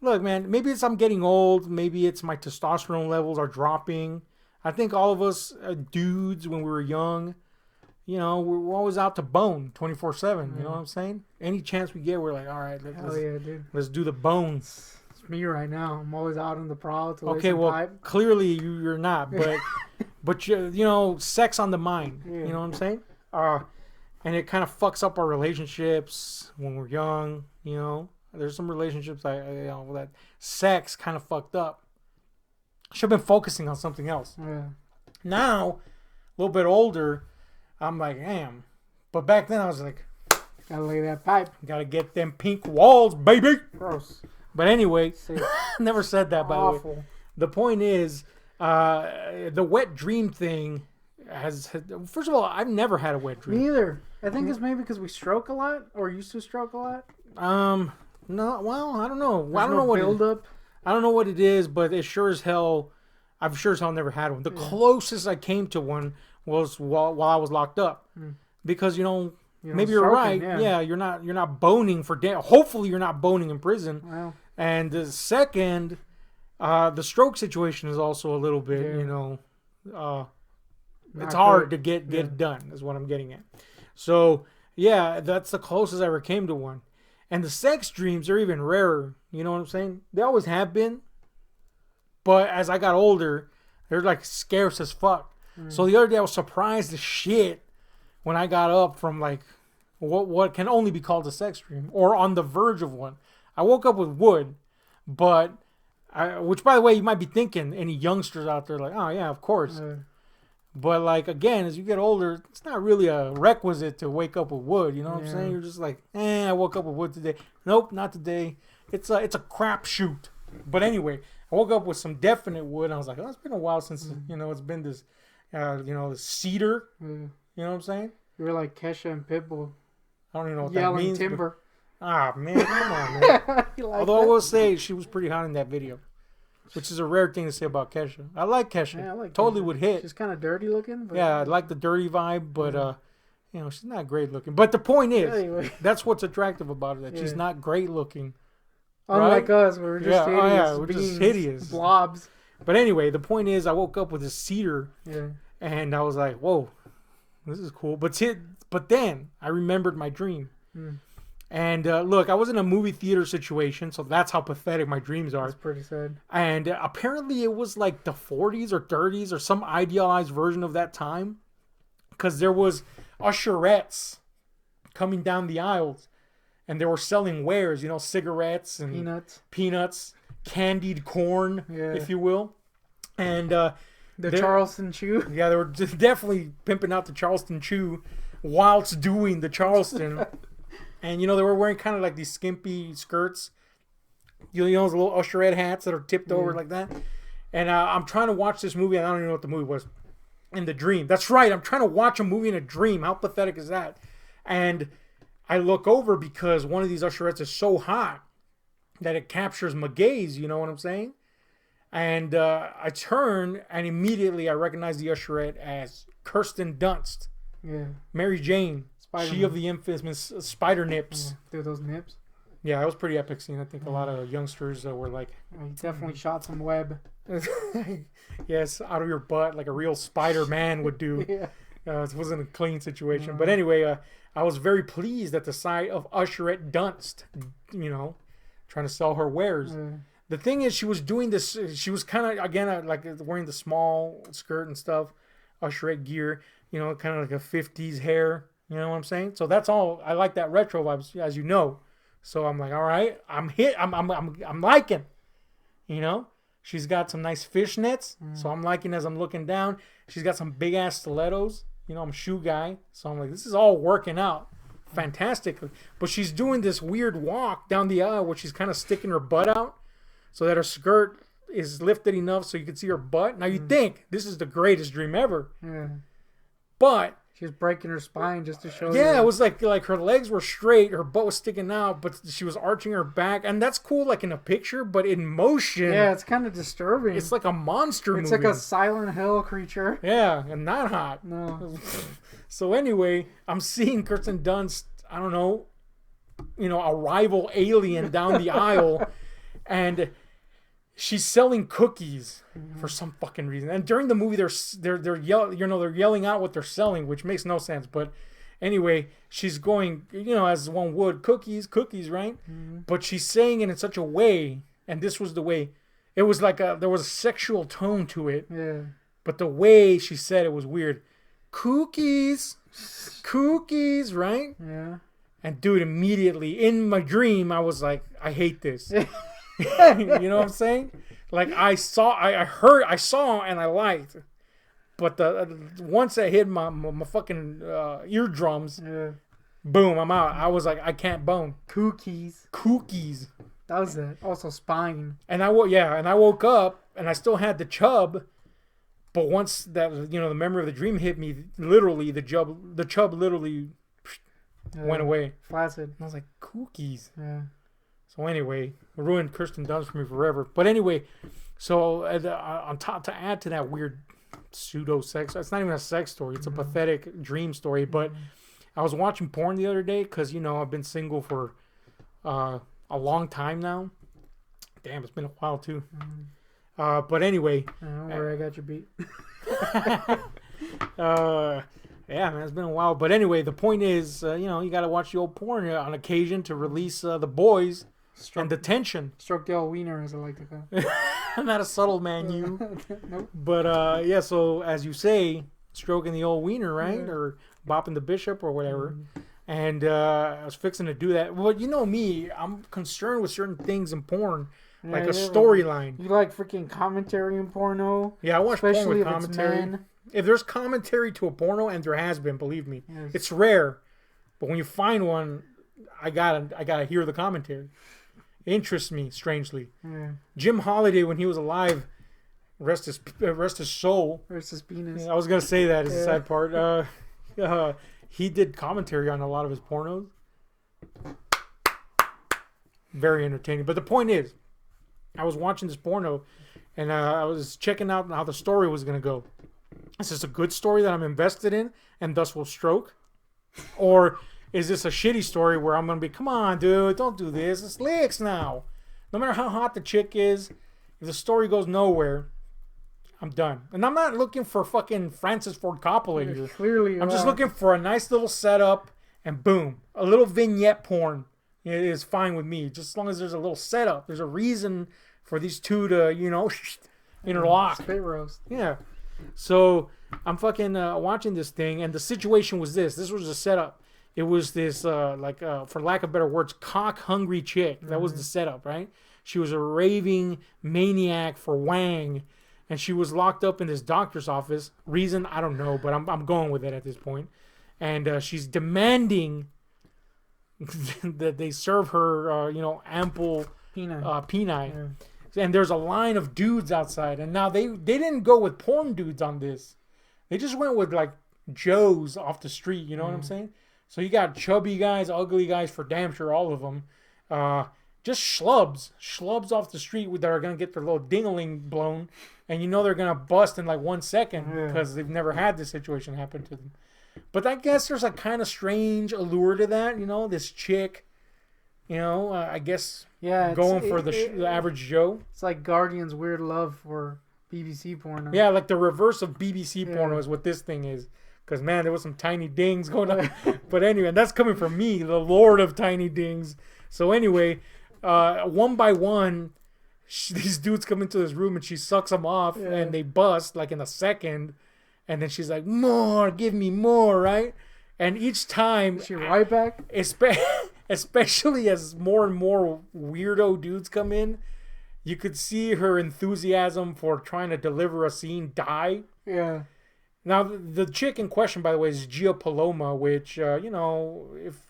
look, man, maybe it's I'm getting old. Maybe it's my testosterone levels are dropping. I think all of us dudes, when we were young, we're always out to bone 24/7. You know what I'm saying? Any chance we get, we're like, all right, Hell yeah, dude. let's do the bones. It's me right now. I'm always out on the prowl to Okay, well, pipe. clearly you're not, but sex on the mind. Yeah. You know what I'm saying? And it kind of fucks up our relationships when we're young. There's some relationships that sex kind of fucked up. Should have been focusing on something else. Yeah. Now, a little bit older, I'm like, damn. But back then I was like, Gotta lay that pipe. gotta get them pink walls, baby. Gross. But anyway, Sick. never said that, by the way. Awful. The point is, the wet dream thing has. First of all, I've never had a wet dream. Me either. I think it's maybe because we stroke a lot or used to stroke a lot. No, well, I don't know. There's I don't know what build up. I don't know what it is, but it sure as hell, I've sure as hell never had one. The closest I came to one was while I was locked up, because maybe you're right. Yeah, you're not boning for hopefully you're not boning in prison. Well, And the second, the stroke situation is also a little bit, it's hard to get it done, is what I'm getting at. So, yeah, that's the closest I ever came to one. And the sex dreams are even rarer. You know what I'm saying? They always have been. But as I got older, they're like scarce as fuck. So the other day I was surprised as shit when I got up from like what can only be called a sex dream, or on the verge of one. I woke up with wood, but which, by the way, you might be thinking, any youngsters out there, like, oh yeah, of course. But like, again, as you get older, it's not really a requisite to wake up with wood. You know what I'm saying? You're just like, I woke up with wood today. Nope, not today. It's a crapshoot. But anyway, I woke up with some definite wood, and I was like, oh, it's been a while since it's been this, the cedar. You know what I'm saying? you were like Kesha and Pitbull. I don't even know what Yelling that means. timber. Man, come on, man. You like Although I that? will say she was pretty hot in that video, which is a rare thing to say about Kesha. I like Kesha. Yeah, I like totally Kesha. would hit. She's kind of dirty looking. But Yeah, I like the dirty vibe, but she's not great looking. But the point is, Anyway. that's what's attractive about her, that she's Yeah. not great looking. Unlike right? us, we're just hideous. we're just beings, hideous. blobs. But anyway, the point is, I woke up with a cedar, Yeah. and I was like, whoa, this is cool. But then I remembered my dream. And look, I was in a movie theater situation, so that's how pathetic my dreams are. That's pretty sad. And apparently it was like the 40s or 30s or some idealized version of that time, because there was usherettes coming down the aisles, and they were selling wares, cigarettes and peanuts, candied corn, if you will. And the Charleston Chew. Yeah, they were definitely pimping out the Charleston Chew whilst doing the Charleston. And, they were wearing kind of like these skimpy skirts. Those little usherette hats that are tipped over like that. And I'm trying to watch this movie, and I don't even know what the movie was. In the dream. That's right. I'm trying to watch a movie in a dream. How pathetic is that? And I look over because one of these usherettes is so hot that it captures my gaze. You know what I'm saying? And I turn, and immediately I recognize the usherette as Kirsten Dunst. Yeah. Mary Jane. Spider-Man. She of the infamous spider nips. Yeah. Dude, those nips. Yeah, that was a pretty epic scene. I think a lot of youngsters were like... He definitely shot some web. Yes, out of your butt like a real Spider-Man would do. Yeah. It wasn't a clean situation. But anyway, I was very pleased at the sight of Usherette Dunst, trying to sell her wares. The thing is, she was doing this... She was kind of, again, like wearing the small skirt and stuff. Usherette gear. Kind of like a 50s hair. You know what I'm saying? So that's all. I like that retro vibes, as you know. So I'm like, all right, I'm liking. She's got some nice fishnets. So I'm liking as I'm looking down. She's got some big ass stilettos. I'm a shoe guy. So I'm like, this is all working out fantastically. But she's doing this weird walk down the aisle where she's kind of sticking her butt out so that her skirt is lifted enough so you can see her butt. Now you think this is the greatest dream ever. Yeah. But she was breaking her spine just to show you. Yeah, it was like her legs were straight, her butt was sticking out, but she was arching her back, and that's cool, like in a picture, but in motion, yeah, it's kind of disturbing. It's like a monster movie. It's like a Silent Hill creature. Yeah, and not hot. No. So anyway, I'm seeing Kirsten Dunst, I don't know, a rival alien down the aisle, and she's selling cookies for some fucking reason. And during the movie, they're yelling out what they're selling, which makes no sense. But anyway, she's going, as one would, cookies, right? But she's saying it in such a way, and this was the way. It was like there was a sexual tone to it. Yeah. But the way she said it was weird. Cookies, right? Yeah. And dude, immediately in my dream, I was like, I hate this. You know what I'm saying? Like I saw, and I liked. But once I hit my fucking eardrums, boom, I'm out. I was like, I can't bone. Cookies. That was it. Also spying. And I woke up and I still had the chub. But once that the memory of the dream hit me, literally the chub literally went away. Flaccid. And I was like, cookies. Yeah. So anyway, it ruined Kirsten Dunst for me forever. But anyway, so on top, to add to that weird pseudo sex, it's not even a sex story. It's a pathetic dream story. But I was watching porn the other day because I've been single for a long time now. Damn, it's been a while too. But anyway, don't worry, I got your beat. Yeah, man, it's been a while. But anyway, the point is, you got to watch the old porn on occasion to release the boys and the tension. Stroke the old wiener, as I like to call it. I'm not a subtle man, you. Nope. But yeah, so as you say, stroking the old wiener, right? Yeah. Or bopping the bishop or whatever. And I was fixing to do that. Well, you know me, I'm concerned with certain things in porn. Yeah, like a storyline. You like freaking commentary in porno? Yeah, I watch porn with if commentary. If there's commentary to a porno, and there has been, believe me, it's rare. But when you find one, I gotta hear the commentary. It interests me strangely. Yeah. Jim Holiday, when he was alive, rest his soul. Rest his penis. I was gonna say that is the sad part. He did commentary on a lot of his pornos. Very entertaining. But the point is, I was watching this porno, and I was checking out how the story was gonna go. Is this a good story that I'm invested in and thus will stroke? Or is this a shitty story where I'm going to be, come on, dude, don't do this. It's licks now. No matter how hot the chick is, if the story goes nowhere, I'm done. And I'm not looking for fucking Francis Ford Coppola here. Clearly, I'm just looking for a nice little setup and boom. A little vignette porn. It is fine with me. Just as long as there's a little setup. There's a reason for these two to, interlock. Spit roast. Yeah. So I'm fucking watching this thing, and the situation was this. This was a setup. It was this, for lack of better words, cock-hungry chick. That was the setup, right? She was a raving maniac for Wang, and she was locked up in this doctor's office. Reason, I don't know, but I'm going with it at this point. And she's demanding that they serve her, ample peni. Yeah. And there's a line of dudes outside. And now they didn't go with porn dudes on this. They just went with like Joes off the street. You know what I'm saying? So you got chubby guys, ugly guys, for damn sure, all of them. Just schlubs off the street that are going to get their little ding-a-ling blown. And they're going to bust in like 1 second because they've never had this situation happen to them. But I guess there's a kind of strange allure to that. This chick, I guess... Yeah, going for the average Joe. It's like Guardian's weird love for BBC porno. Yeah, like the reverse of BBC porno is what this thing is. Because, man, there was some tiny dings going on. But anyway, that's coming from me, the lord of tiny dings. So anyway, one by one, these dudes come into this room and she sucks them off and they bust like in a second. And then she's like, more, give me more, right? And each time... Is she right back? Especially as more and more weirdo dudes come in, you could see her enthusiasm for trying to deliver a scene die. Yeah. Now, the chick in question, by the way, is Gia Paloma, which, if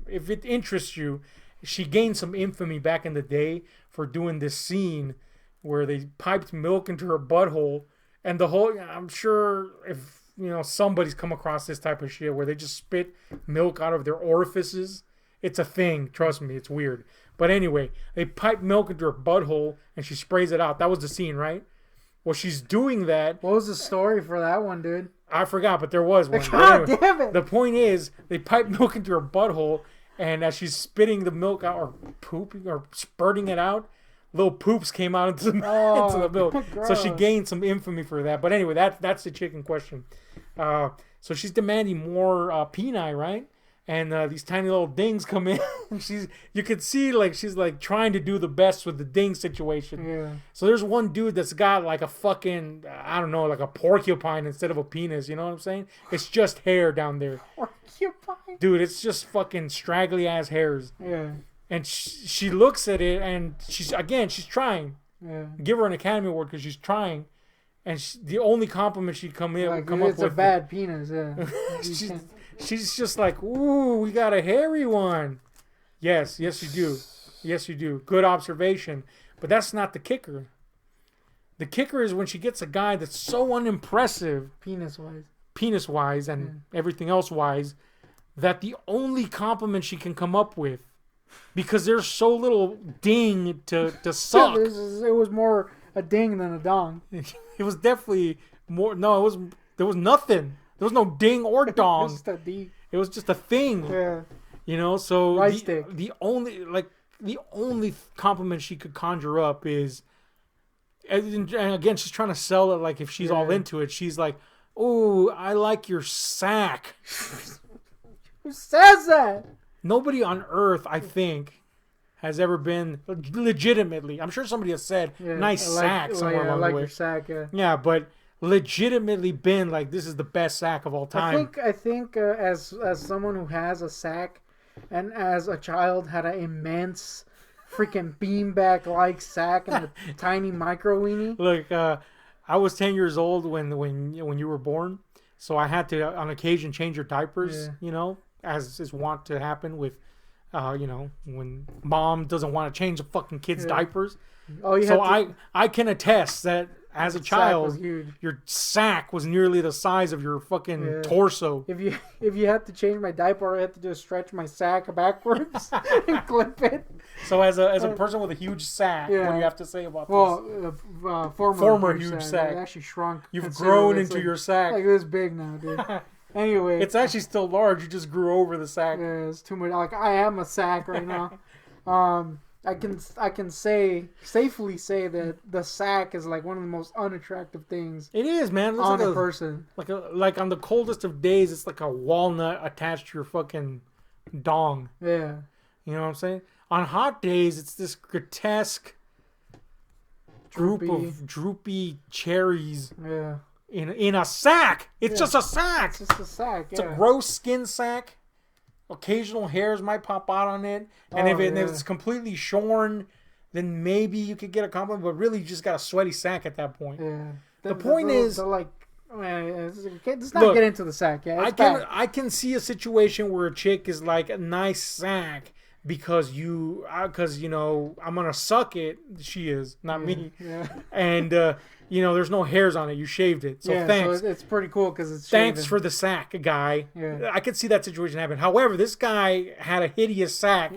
it interests you, she gained some infamy back in the day for doing this scene where they piped milk into her butthole. And I'm sure if, somebody's come across this type of shit where they just spit milk out of their orifices. It's a thing. Trust me. It's weird. But anyway, they pipe milk into her butthole and she sprays it out. That was the scene, right? Well, she's doing that. What was the story for that one, dude? I forgot, but there was one. God damn it. The point is, they pipe milk into her butthole, and as she's spitting the milk out or pooping or spurting it out, little poops came out into the, Oh, into the milk. So she gross. gained some infamy for that. But anyway, that's the chick in question. So she's demanding more peni, right? And these tiny little dings come in. You could see like she's like trying to do the best with the ding situation. Yeah. So there's one dude that's got like a fucking, I don't know, like a porcupine instead of a penis. You know what I'm saying? It's just hair down there. Porcupine. Dude, it's just fucking straggly ass hairs. Yeah. And she looks at it and she's trying. Yeah. Give her an Academy Award because she's trying. And the only compliment she'd come Like, up it's a with. bad penis. Yeah. She's just like, ooh, we got a hairy one. Yes, you do. Yes, you do. Good observation. But that's not the kicker. The kicker is when she gets a guy that's so unimpressive, Penis-wise. penis-wise and everything else-wise, that the only compliment she can come up with, because there's so little ding to suck. It was more a ding than a dong. It was definitely more. No, there was nothing. There was no ding or dong. Just a D. It was just a thing. Yeah. You know, so Rice stick. the only compliment she could conjure up is, and again, she's trying to sell it like if she's all into it. She's like, "Oh, I like your sack." Who says that? Nobody on earth, I think, has ever been legitimately. I'm sure somebody has said nice sack somewhere along I like the way. your sack. Yeah. Yeah, but legitimately been like, this is the best sack of all time. I think as someone who has a sack, and as a child had an immense freaking beanbag like sack and a tiny micro weenie. Look, I was 10 years old when you were born, so I had to on occasion change your diapers. Yeah. You know, as is wont to happen with, when mom doesn't want to change the fucking kids' diapers. Oh, you So had to, I can attest that as a sack was child, huge. your sack was nearly the size of your fucking Yeah. torso. If you had to change my diaper, I had to just stretch my sack backwards and clip it. So as a person with a huge sack, what do Yeah. you have to say about this? Well, Former huge sack. It actually shrunk. You've grown considerably. into It's your sack. like this big now, dude. Anyway, It's actually still large. You just grew over the sack. yeah, it's too much. Like I am a sack right now. I can safely say that the sack is like one of the most unattractive things It is, man. It looks on like a person. like on the coldest of days, it's like a walnut attached to your fucking dong. Yeah, You know what I'm saying? On hot days, it's this grotesque group Droopy. of droopy cherries yeah. in a sack. It's just a sack. It's just a sack. It's Yeah. a gross skin sack. Occasional hairs might pop out on it, and Oh, if yeah. it's completely shorn, then maybe you could get a compliment. But really, you just got a sweaty sack at that point. Yeah. The point is- the, like, let's not Look, get into the sack. Yeah, it's I bad. can see a situation where a chick is like a nice sack because you know I'm gonna suck it. She is not me, Yeah. and there's no hairs on it. You shaved it, so Yeah, thanks. so it's pretty cool because it's Thanks shaven. for the sack, guy. Yeah. I could see that situation happen. However, this guy had a hideous sack,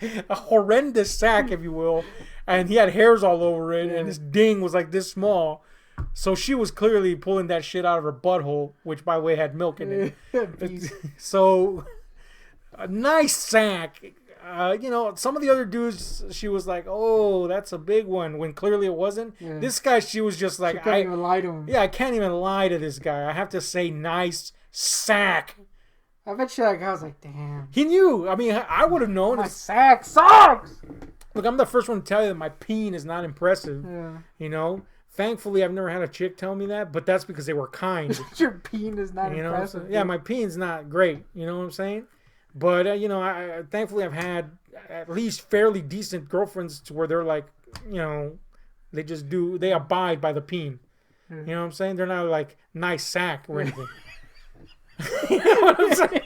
a horrendous sack, if you will, and he had hairs all over it, and his ding was like this small. So she was clearly pulling that shit out of her butthole, which, by the way, had milk in it. Piece. So, a nice sack. Some of the other dudes, she was like, "Oh, that's a big one," when clearly it wasn't. Yeah. This guy, she was just She like, couldn't even lie to him. yeah, I can't even lie to this guy. I have to say nice sack. I bet you that guy was like, damn. He knew. I mean, I would have known. My sack sucks! Look, I'm the first one to tell you that my peen is not impressive. Yeah. You know? Thankfully, I've never had a chick tell me that, but that's because they were kind. Your peen is not You know what I'm impressive. saying? Yeah, my peen's not great. You know what I'm saying? But, I thankfully I've had at least fairly decent girlfriends to where they're like, they abide by the peen. You know what I'm saying? They're not like nice sack or anything. You know what I'm saying?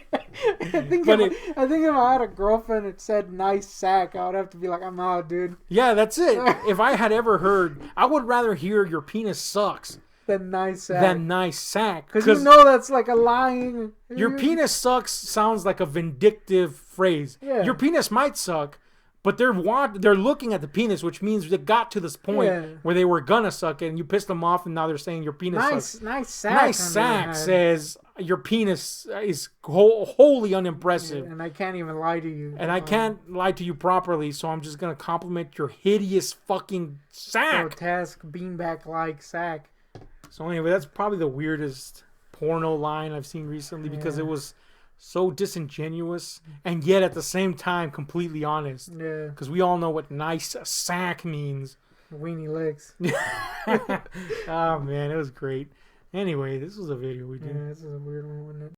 I think But if I had a girlfriend that said nice sack, I would have to be like, I'm out, dude. Yeah, that's it. If I had ever heard, I would rather hear your penis sucks Than nice sack. than nice sack. Because you know that's like a lying. Your penis sucks sounds like a vindictive phrase. Yeah. Your penis might suck, But they're looking at the penis, which means they got to this point where they were gonna suck it, and you pissed them off, and now they're saying your penis sucks. Nice sack. Nice sack says your penis is wholly unimpressive. And I can't even lie to you. And I can't lie to you properly, so I'm just gonna compliment your hideous fucking sack. Grotesque beanbag-like sack. So anyway, that's probably the weirdest porno line I've seen recently because it was so disingenuous and yet at the same time completely honest. Yeah. Because we all know what nice sack means. Weenie licks. Oh man, it was great. Anyway, this was a video we did. Yeah, this is a weird one, wasn't it?